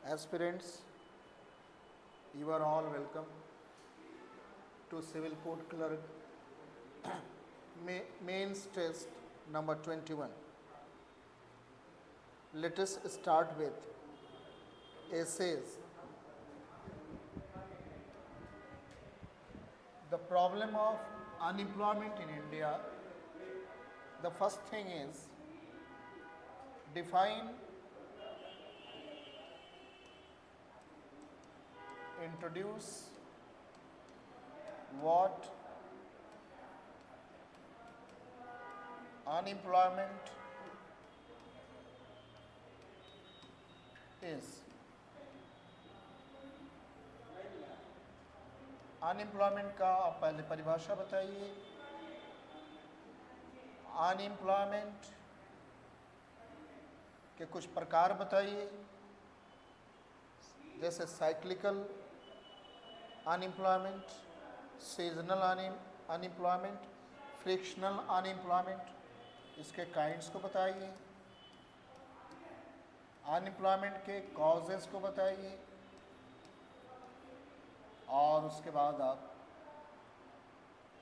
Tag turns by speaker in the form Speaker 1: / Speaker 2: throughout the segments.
Speaker 1: Aspirants, you are all welcome to Civil Code Clerk Mains Test number 21. Let us start with essays. The problem of unemployment in India. The first thing is define, introduce what unemployment is. Unemployment का आप पहले परिभाषा बताइए। Unemployment के कुछ प्रकार बताइए, जैसे cyclical unemployment, seasonal unemployment, frictional unemployment, इसके काइंड्स को बताइए। अनएम्प्लॉयमेंट के कॉजेस को बताइए और उसके बाद आप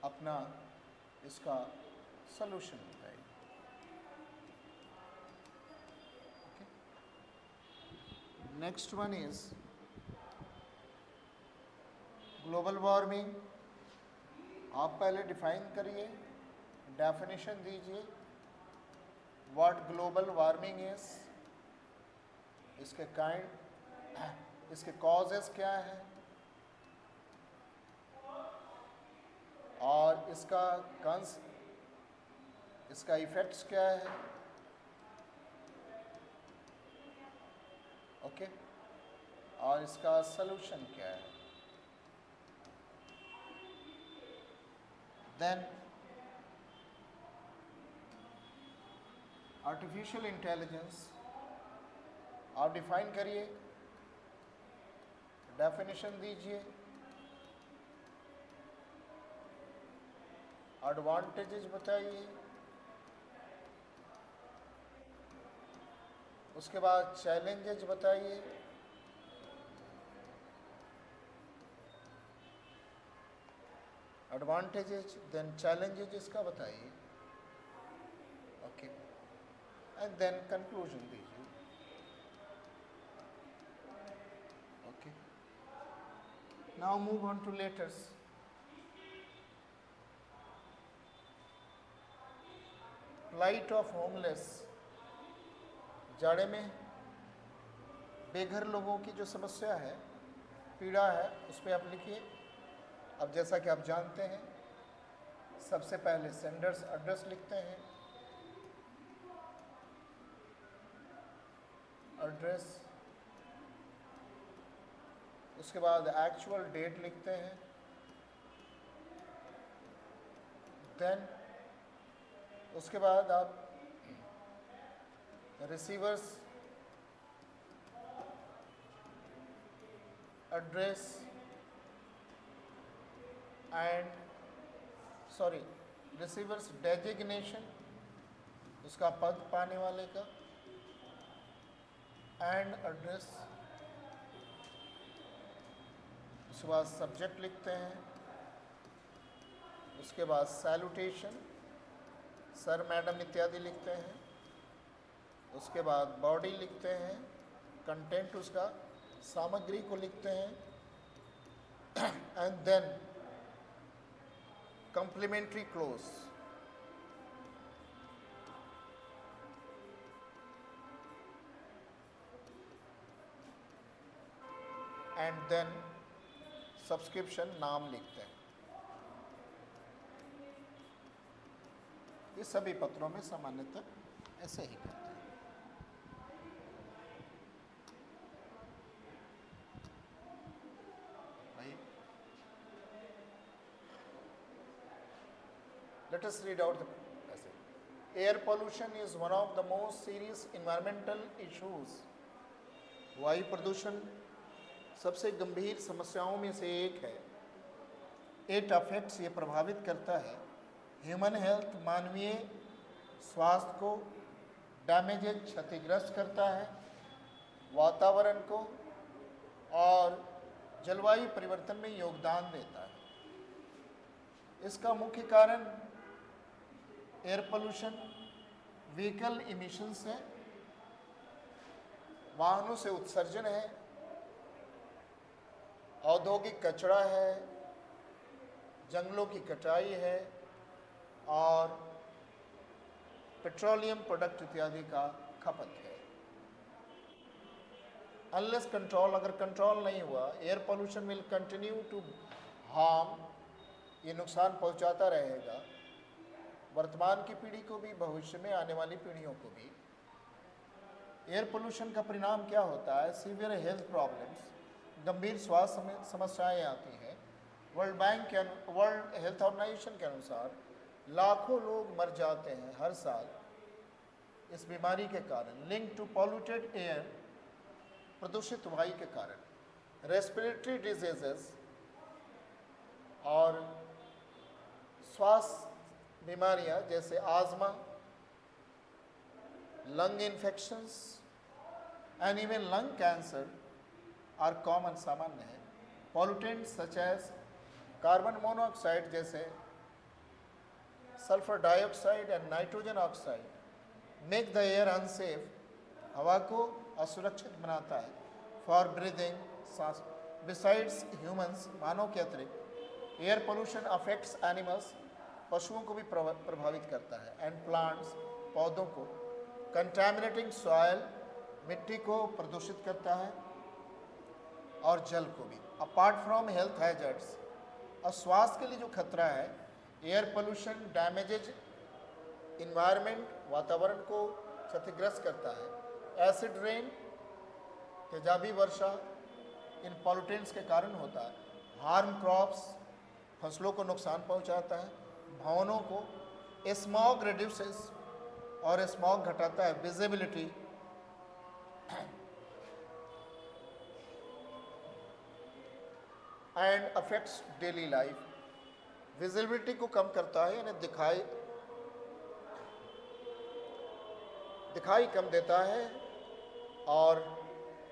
Speaker 1: अपना इसका सलूशन बताइए। Next one is global warming. आप पहले डिफाइन करिए, डेफिनेशन दीजिए व्हाट ग्लोबल वार्मिंग इज, इसके काइंड, इसके कॉजेस क्या है और इसका इफेक्ट्स क्या है। ओके, और इसका सलूशन क्या है। देन आर्टिफिशियल इंटेलिजेंस आप डिफाइन करिए, डेफिनेशन दीजिए, एडवांटेजेस बताइए, उसके बाद चैलेंजेस बताइए, एडवांटेजेस देन चैलेंजेस इसका बताइए। ओके, एंड देन कंक्लूजन दीजिए। Okay, now move on two letters. plight of homeless, जाड़े में बेघर लोगों की जो समस्या है, पीड़ा है, उस पर आप लिखिए। अब जैसा कि आप जानते हैं, सबसे पहले सेंडर्स एड्रेस लिखते हैं, एड्रेस, उसके बाद एक्चुअल डेट लिखते हैं, देन उसके बाद आप receiver's address and receiver's designation, उसका पद पाने वाले का, एंड एड्रेस, उसके बाद सब्जेक्ट लिखते हैं, उसके बाद सैल्यूटेशन, सर मैडम इत्यादि लिखते हैं, उसके बाद बॉडी लिखते हैं, कंटेंट उसका सामग्री को लिखते हैं, and then complimentary close. And then subscription नाम लिखते हैं। ये सभी पत्रों में सामान्यतः ऐसे ही करते हैं। Let us read out the passage. Air pollution is one of the most serious environmental issues. वायु प्रदूषण सबसे गंभीर समस्याओं में से एक है। It affects, ये प्रभावित करता है, ह्यूमन हेल्थ, मानवीय स्वास्थ्य को, डैमेजेज, क्षतिग्रस्त करता है, वातावरण को, और जलवायु परिवर्तन में योगदान देता है। इसका मुख्य कारण एयर पोल्यूशन, व्हीकल इमिशंस है, वाहनों से उत्सर्जन है, औद्योगिक कचरा है, जंगलों की कटाई है और पेट्रोलियम प्रोडक्ट इत्यादि का खपत है। अनलेस कंट्रोल, अगर कंट्रोल नहीं हुआ, air pollution will continue to harm, ये नुकसान पहुंचाता रहेगा वर्तमान की पीढ़ी को भी, भविष्य में आने वाली पीढ़ियों को भी। एयर पोल्यूशन का परिणाम क्या होता है? सीवियर हेल्थ प्रॉब्लम्स, गंभीर स्वास्थ्य समस्याएं आती हैं। वर्ल्ड हेल्थ ऑर्गेनाइजेशन के अनुसार लाखों लोग मर जाते हैं हर साल इस बीमारी के कारण, लिंक टू पॉल्यूटेड एयर, प्रदूषित वायु के कारण। रेस्पिरेटरी डिजीजेस और श्वास बीमारियां जैसे asthma, lung infections and even lung cancer are common, सामान्य है। Pollutants such as carbon monoxide जैसे sulphur dioxide and nitrogen oxide make the air unsafe, हवा को असुरक्षित बनाता है फॉर ब्रीदिंग, सांस। बिसाइड्स ह्यूमंस, मानव के अतिरिक्त एयर पोल्यूशन अफेक्ट्स एनिमल्स, पशुओं को भी प्रभावित करता है, एंड प्लांट्स, पौधों को। कंटामिनेटिंग सॉयल, मिट्टी को प्रदूषित करता है और जल को भी। अपार्ट फ्रॉम हेल्थ हैजर्ड्स, और स्वास्थ्य के लिए जो खतरा है, एयर पोल्यूशन डैमेजेज इन्वायरमेंट, वातावरण को क्षतिग्रस्त करता है। एसिड रेन, तेजाबी वर्षा इन पॉल्यूटेंट्स के कारण होता है। हार्म क्रॉप्स, फसलों को नुकसान पहुंचाता है। भवनों को। स्मॉग रिड्यूसेस, और स्मॉग घटाता है visibility and affects daily life, visibility को कम करता है, यानी दिखाई कम देता है, और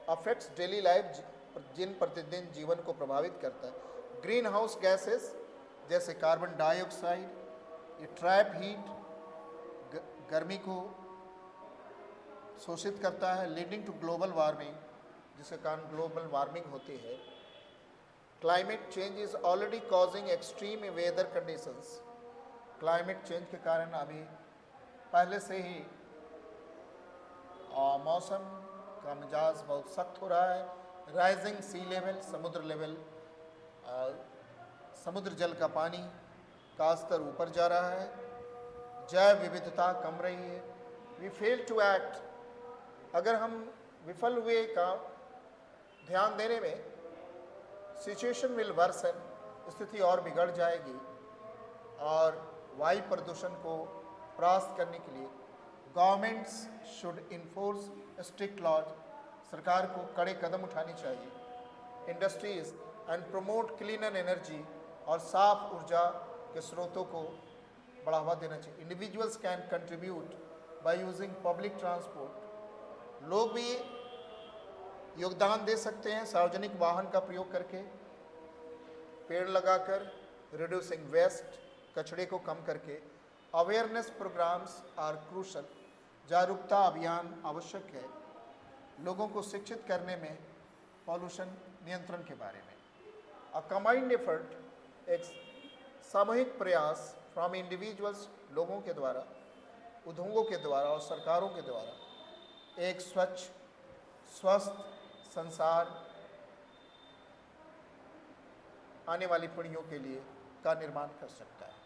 Speaker 1: अफेक्ट्स डेली लाइफ, दिन प्रतिदिन जीवन को प्रभावित करता है। ग्रीन हाउस गैसेस जैसे कार्बन डाइऑक्साइड, ये ट्रैप हीट, गर्मी को शोषित करता है, लीडिंग टू ग्लोबल वार्मिंग, जिसके कारण ग्लोबल वार्मिंग होती है। Climate change is already causing extreme weather conditions, climate change के कारण अभी पहले से ही मौसम का मिजाज बहुत सख्त हो रहा है। राइजिंग सी लेवल, समुद्र लेवल, समुद्र जल का पानी का स्तर ऊपर जा रहा है। जैव विविधता कम रही है। वी फेल टू एक्ट, अगर हम विफल हुए का ध्यान देने में, सिचुएशन विल वर्सन, स्थिति और बिगड़ जाएगी। और वायु प्रदूषण को परास्त करने के लिए governments should enforce strict laws, सरकार को कड़े कदम उठाने चाहिए। Industries and promote cleaner energy, और साफ ऊर्जा के स्रोतों को बढ़ावा देना चाहिए। Individuals can contribute by using public transport, लोग भी योगदान दे सकते हैं सार्वजनिक वाहन का प्रयोग करके, पेड़ लगाकर, रिड्यूसिंग वेस्ट, कचरे को कम करके। अवेयरनेस प्रोग्राम्स आर क्रूशल, जागरूकता अभियान आवश्यक है लोगों को शिक्षित करने में पॉल्यूशन नियंत्रण के बारे में। अ कंबाइंड एफर्ट, एक सामूहिक प्रयास फ्रॉम इंडिविजुअल्स, लोगों के द्वारा, उद्योगों के द्वारा और सरकारों के द्वारा, एक स्वच्छ स्वस्थ संसार आने वाली पीढ़ियों के लिए का निर्माण कर सकता है।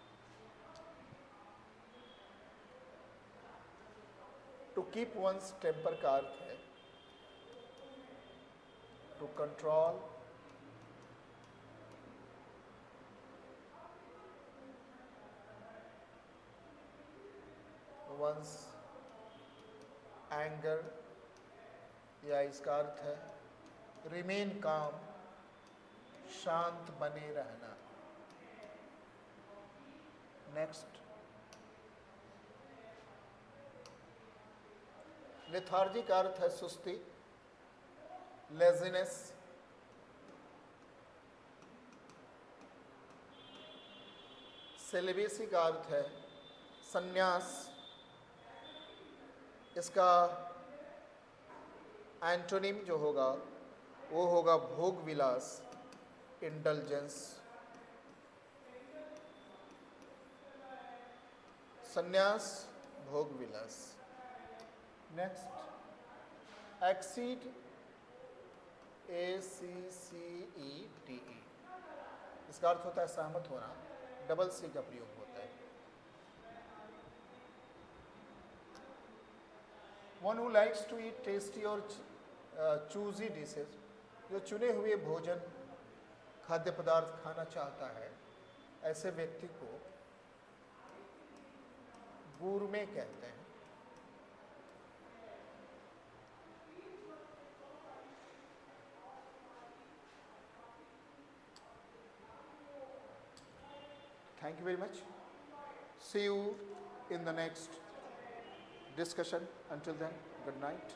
Speaker 1: टू कीप वंस टेम्पर का अर्थ है टू कंट्रोल वंस एंगर, या इसका अर्थ है रिमेन काम, शांत बने रहना। नेक्स्ट, लेथार्जी का अर्थ है सुस्ती, लेजीनेस, सेलिबेसी का अर्थ है संन्यास। इसका एंटोनिम जो होगा वो होगा भोग विलास, इंडल्जेंस। संन्यास, भोग विलास। नेक्स्ट, एक्सीड, ACCEDE, इसका अर्थ होता है सहमत होना, डबल सी का प्रयोग होता है। One who likes to eat tasty और चूजी डिशेज, जो चुने हुए भोजन खाद्य पदार्थ खाना चाहता है, ऐसे व्यक्ति को गूरमे कहते हैं। Thank you very much. See you in the next discussion. Until then, good night.